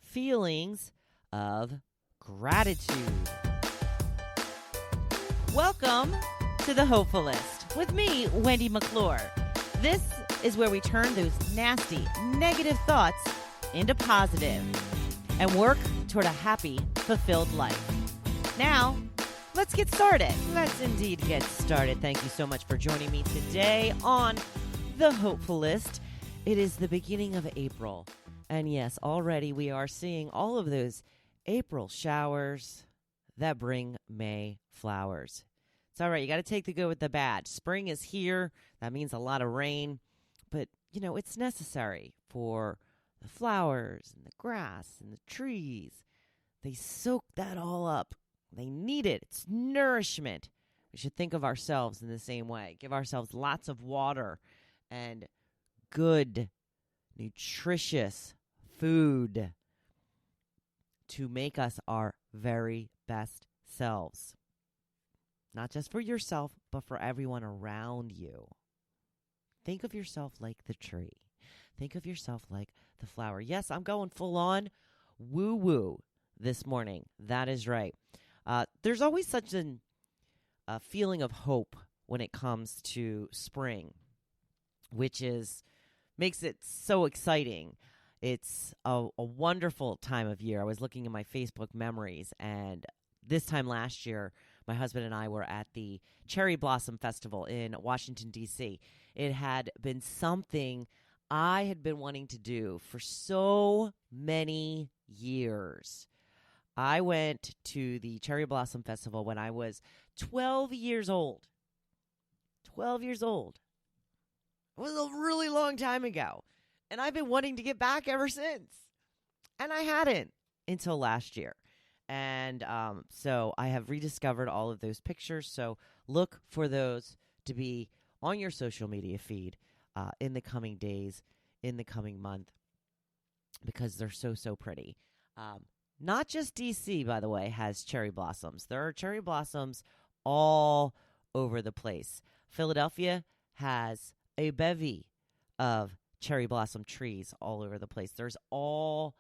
feelings of gratitude. Welcome to the Hopefulist with me, Wendy McClure. This is where we turn those nasty, negative thoughts into positive and work toward a happy, fulfilled life. Now, let's get started. Let's indeed get started. Thank you so much for joining me today on the Hopefulist. It is the beginning of April. And yes, already we are seeing all of those April showers that bring May flowers. It's all right. You got to take the good with the bad. Spring is here. That means a lot of rain. But, it's necessary for the flowers and the grass and the trees. They soak that all up. They need it. It's nourishment. We should think of ourselves in the same way. Give ourselves lots of water and good, nutritious food to make us our very best selves. Not just for yourself, but for everyone around you. Think of yourself like the tree. Think of yourself like the flower. Yes, I'm going full on woo-woo this morning. That is right. There's always such a feeling of hope when it comes to spring, which makes it so exciting. It's a wonderful time of year. I was looking at my Facebook memories, and this time last year, my husband and I were at the Cherry Blossom Festival in Washington, D.C. It had been something I had been wanting to do for so many years. I went to the Cherry Blossom Festival when I was 12 years old. 12 years old. It was a really long time ago. And I've been wanting to get back ever since. And I hadn't until last year. And so I have rediscovered all of those pictures. So look for those to be on your social media feed in the coming days, in the coming month, because they're so, so pretty. Not just D.C., by the way, has cherry blossoms. There are cherry blossoms all over the place. Philadelphia has a bevy of cherry blossom trees all over the place. There's all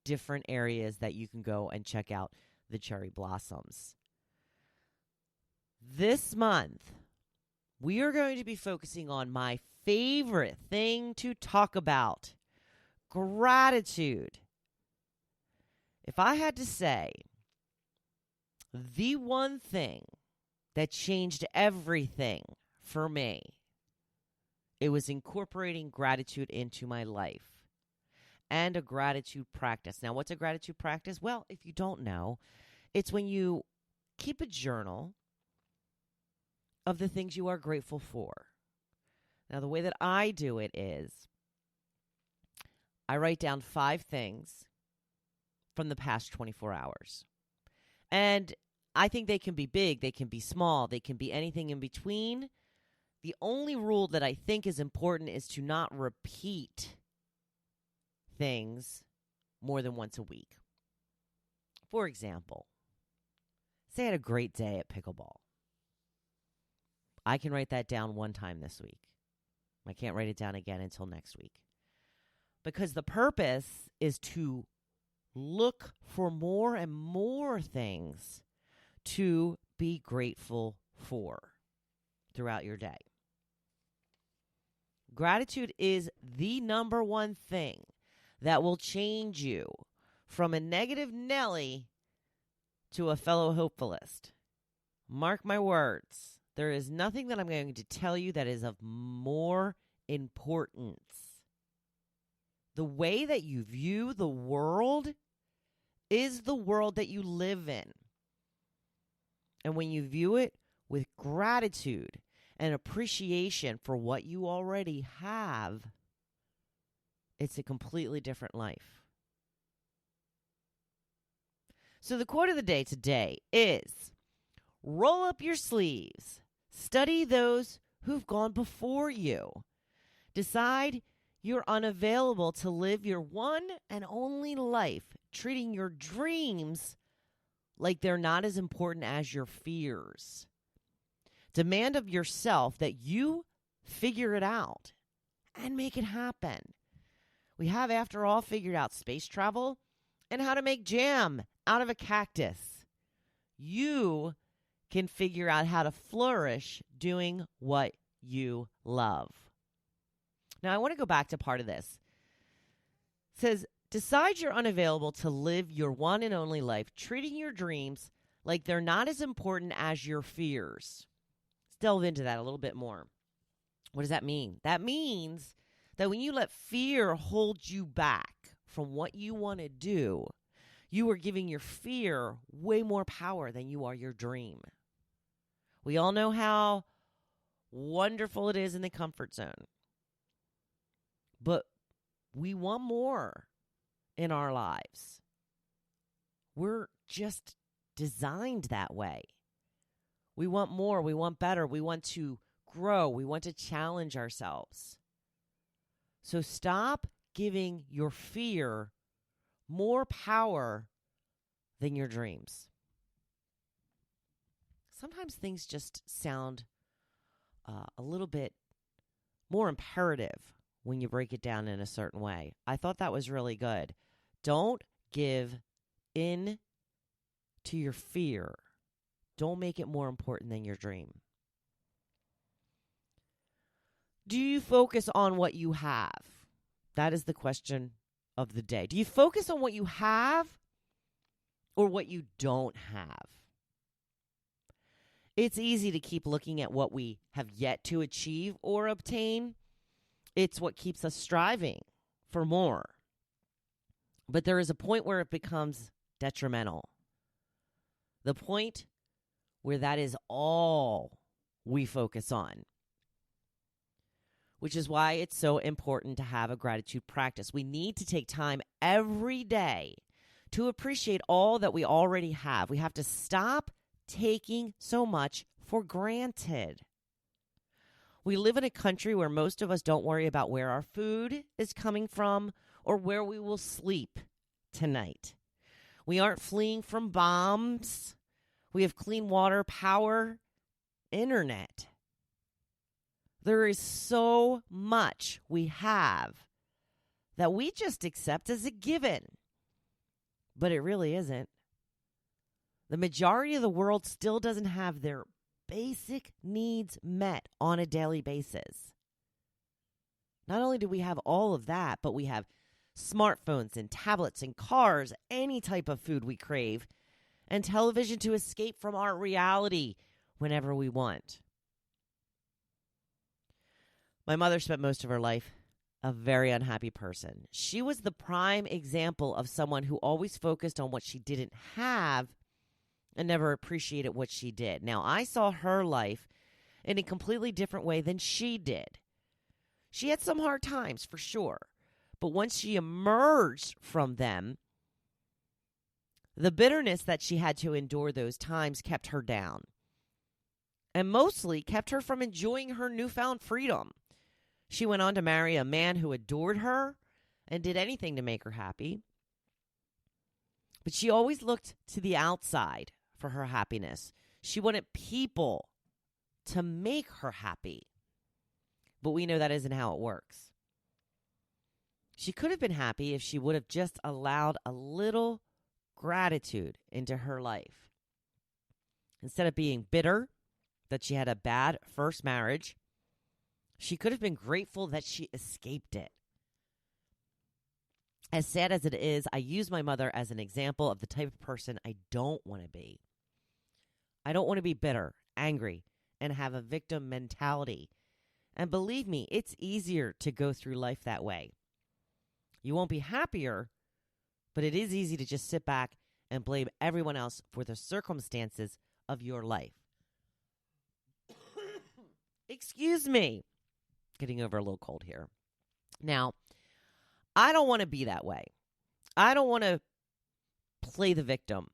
different areas that you can go and check out the cherry blossoms. This month, we are going to be focusing on my favorite thing to talk about, gratitude. If I had to say the one thing that changed everything for me, it was incorporating gratitude into my life and a gratitude practice. Now, what's a gratitude practice? Well, if you don't know, it's when you keep a journal of the things you are grateful for. Now, the way that I do it is I write down 5 things from the past 24 hours. And I think they can be big, they can be small, they can be anything in between. The only rule that I think is important is to not repeat things more than once a week. For example, say I had a great day at pickleball. I can write that down one time this week. I can't write it down again until next week. Because the purpose is to look for more and more things to be grateful for throughout your day. Gratitude is the number one thing that will change you from a negative Nelly to a fellow hopefulist. Mark my words. There is nothing that I'm going to tell you that is of more importance. The way that you view the world is the world that you live in. And when you view it with gratitude and appreciation for what you already have, it's a completely different life. So the quote of the day today is, roll up your sleeves, study those who've gone before you. Decide you're unavailable to live your one and only life, treating your dreams like they're not as important as your fears. Demand of yourself that you figure it out and make it happen. We have, after all, figured out space travel and how to make jam out of a cactus. You can figure out how to flourish doing what you love. Now, I want to go back to part of this. It says, decide you're unavailable to live your one and only life, treating your dreams like they're not as important as your fears. Let's delve into that a little bit more. What does that mean? That means that when you let fear hold you back from what you want to do, you are giving your fear way more power than you are your dream. We all know how wonderful it is in the comfort zone. But we want more in our lives. We're just designed that way. We want more. We want better. We want to grow. We want to challenge ourselves. So stop giving your fear more power than your dreams. Sometimes things just sound a little bit more imperative when you break it down in a certain way. I thought that was really good. Don't give in to your fear. Don't make it more important than your dream. Do you focus on what you have? That is the question of the day. Do you focus on what you have or what you don't have? It's easy to keep looking at what we have yet to achieve or obtain. It's what keeps us striving for more. But there is a point where it becomes detrimental. The point where that is all we focus on. Which is why it's so important to have a gratitude practice. We need to take time every day to appreciate all that we already have. We have to stop taking so much for granted. We live in a country where most of us don't worry about where our food is coming from or where we will sleep tonight. We aren't fleeing from bombs. We have clean water, power, internet. There is so much we have that we just accept as a given. But it really isn't. The majority of the world still doesn't have their basic needs met on a daily basis. Not only do we have all of that, but we have smartphones and tablets and cars, any type of food we crave, and television to escape from our reality whenever we want. My mother spent most of her life a very unhappy person. She was the prime example of someone who always focused on what she didn't have and never appreciated what she did. Now, I saw her life in a completely different way than she did. She had some hard times, for sure. But once she emerged from them, the bitterness that she had to endure those times kept her down. And mostly kept her from enjoying her newfound freedom. She went on to marry a man who adored her and did anything to make her happy. But she always looked to the outside for her happiness. She wanted people to make her happy. But we know that isn't how it works. She could have been happy if she would have just allowed a little gratitude into her life. Instead of being bitter that she had a bad first marriage, she could have been grateful that she escaped it. As sad as it is, I use my mother as an example of the type of person I don't want to be. I don't want to be bitter, angry, and have a victim mentality. And believe me, it's easier to go through life that way. You won't be happier, but it is easy to just sit back and blame everyone else for the circumstances of your life. Excuse me. Getting over a little cold here. Now, I don't want to be that way. I don't want to play the victim.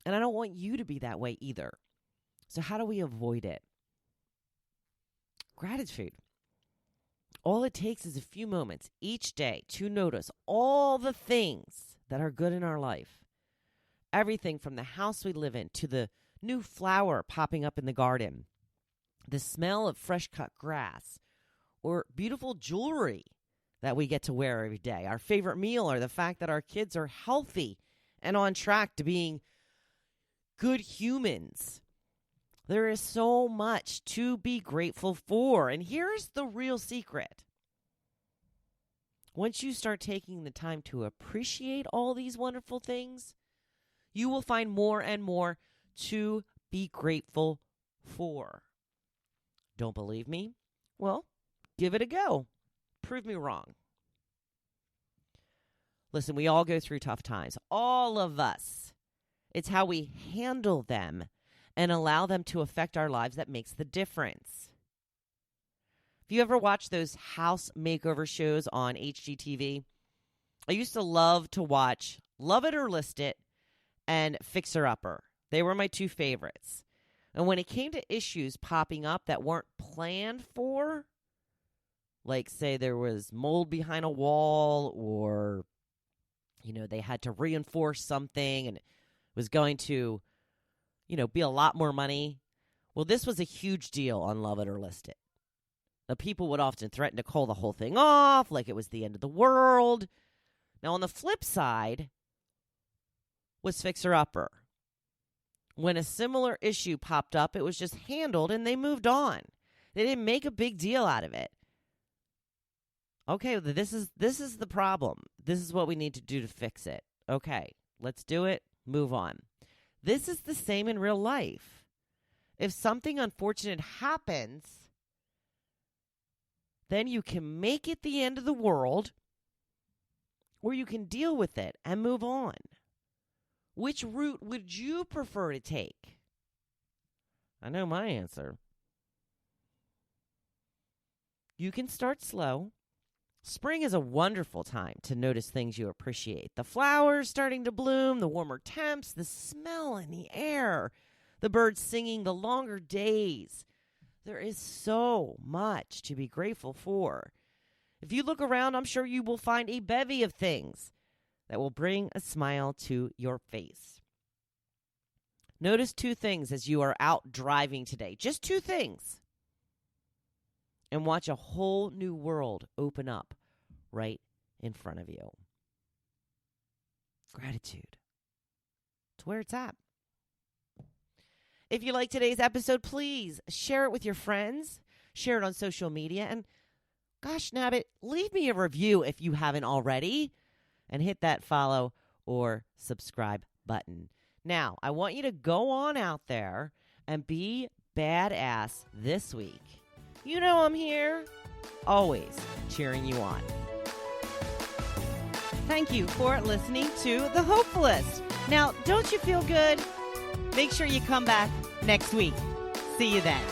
And I don't want you to be that way either. So how do we avoid it? Gratitude. All it takes is a few moments each day to notice all the things that are good in our life. Everything from the house we live in to the new flower popping up in the garden, the smell of fresh cut grass, or beautiful jewelry that we get to wear every day, our favorite meal, or the fact that our kids are healthy and on track to being good humans. There is so much to be grateful for. And here's the real secret. Once you start taking the time to appreciate all these wonderful things, you will find more and more to be grateful for. Don't believe me? Well, give it a go. Prove me wrong. Listen, we all go through tough times. All of us. It's how we handle them and allow them to affect our lives that makes the difference. If you ever watch those house makeover shows on HGTV, I used to love to watch Love It or List It and Fixer Upper. They were my two favorites. And when it came to issues popping up that weren't planned for, like say there was mold behind a wall, or they had to reinforce something and it was going to be a lot more money. Well, this was a huge deal on Love It or List It. The people would often threaten to call the whole thing off like it was the end of the world. Now, on the flip side was Fixer Upper. When a similar issue popped up, it was just handled and they moved on. They didn't make a big deal out of it. Okay, this is the problem. This is what we need to do to fix it. Okay, let's do it. Move on. This is the same in real life. If something unfortunate happens, then you can make it the end of the world, or you can deal with it and move on. Which route would you prefer to take? I know my answer. You can start slow. Spring is a wonderful time to notice things you appreciate. The flowers starting to bloom, the warmer temps, the smell in the air, the birds singing, the longer days. There is so much to be grateful for. If you look around, I'm sure you will find a bevy of things that will bring a smile to your face. Notice two things as you are out driving today. Just two things. And watch a whole new world open up right in front of you. Gratitude. It's where it's at. If you like today's episode, please share it with your friends. Share it on social media. And gosh, nabbit, leave me a review if you haven't already. And hit that follow or subscribe button. Now, I want you to go on out there and be badass this week. You know I'm here, always cheering you on. Thank you for listening to The Hopefulist. Now, don't you feel good? Make sure you come back next week. See you then.